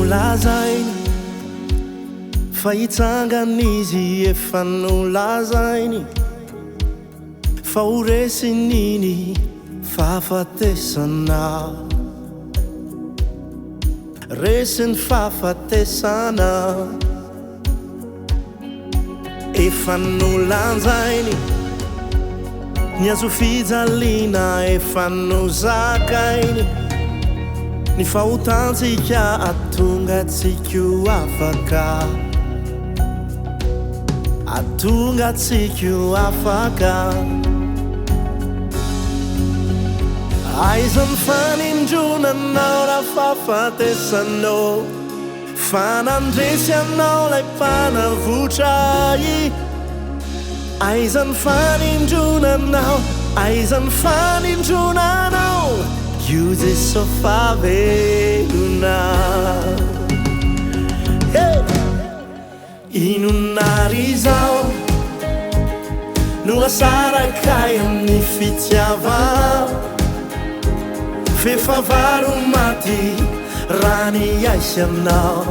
nolazainy fa hitsangany izy efa nolazainy fa ho resin'iny fahafatesana resiny fahafatesana efa nolanjainy ny azo fijaliana efa nozakainy ny fahotantsika atonga tsiko afaka atonga tsiko afaka Aiza ny fanindronanao raha fahafatesanao fanandresy anao lay mpanavotra Aiza ny fanindronanao Aiza ny fanindronanao io Jesosy fahavelona inonary izao no asarakay amin'ny fitiavana fefavaro maty raha ny aisy aminao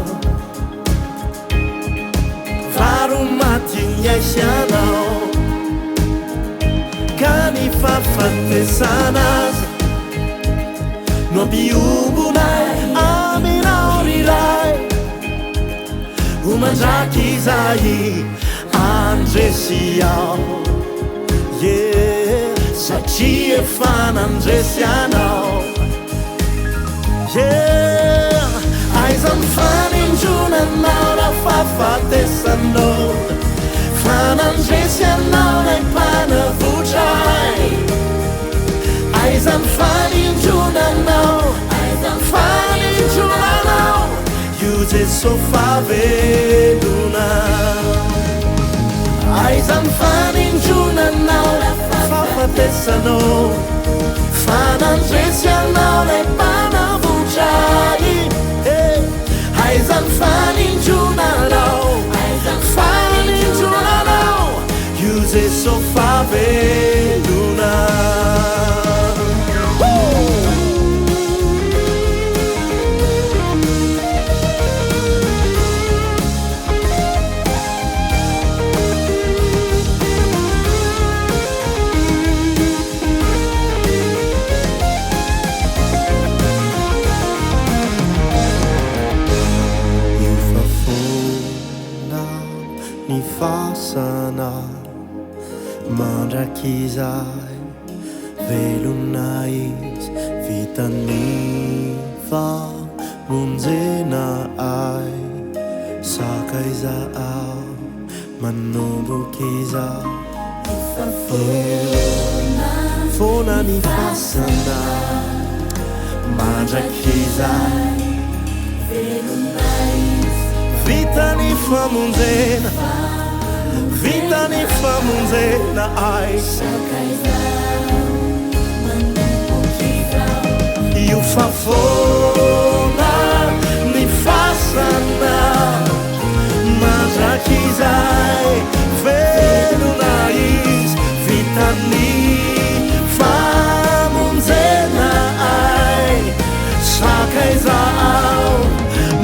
varo maty ny aisy anao ka ny fahafatesana azy no ampiobonay aminao riray ho mandraky izay andresy ao satria efa nandresy anao Aiza ny fanindronanao raha fahafatesanao fanandresy anao lay mpanavotra Aiza ny fanindronanao Aiza ny fanindronanao io Jesosy fahavelona Aiza ny fanindronanao raha fahafatesanao fanandresy anao lay mpanavotra Aiza ny fanindronanao Aiza ny fanindronanao io Jesosy fahavelona ny fasana mandraky izay velona izy vitany famonjena ay sakaiza ao manomboky izao fona ny fasana mandraky izay vitany famonjena vitany famonjena ay io fafona ny fasana mandraky izay velona izy vitany famonjena ay sakaiza ao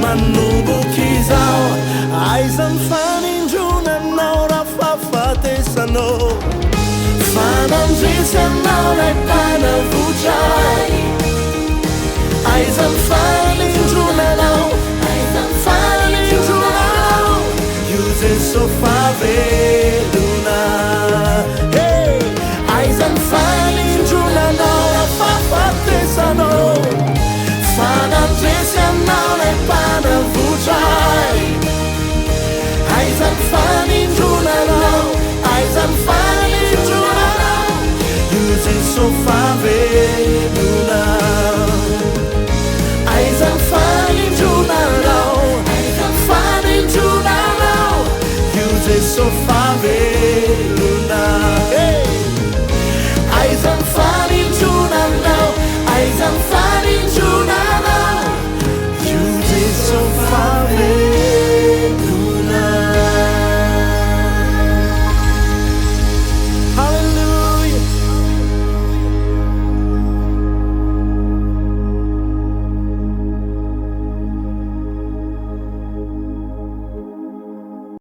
manomboky izao Aiza ny fanindronanao raha fahafatesanao fanandresy anao lay mpanavotra Aiza ny fanindronanao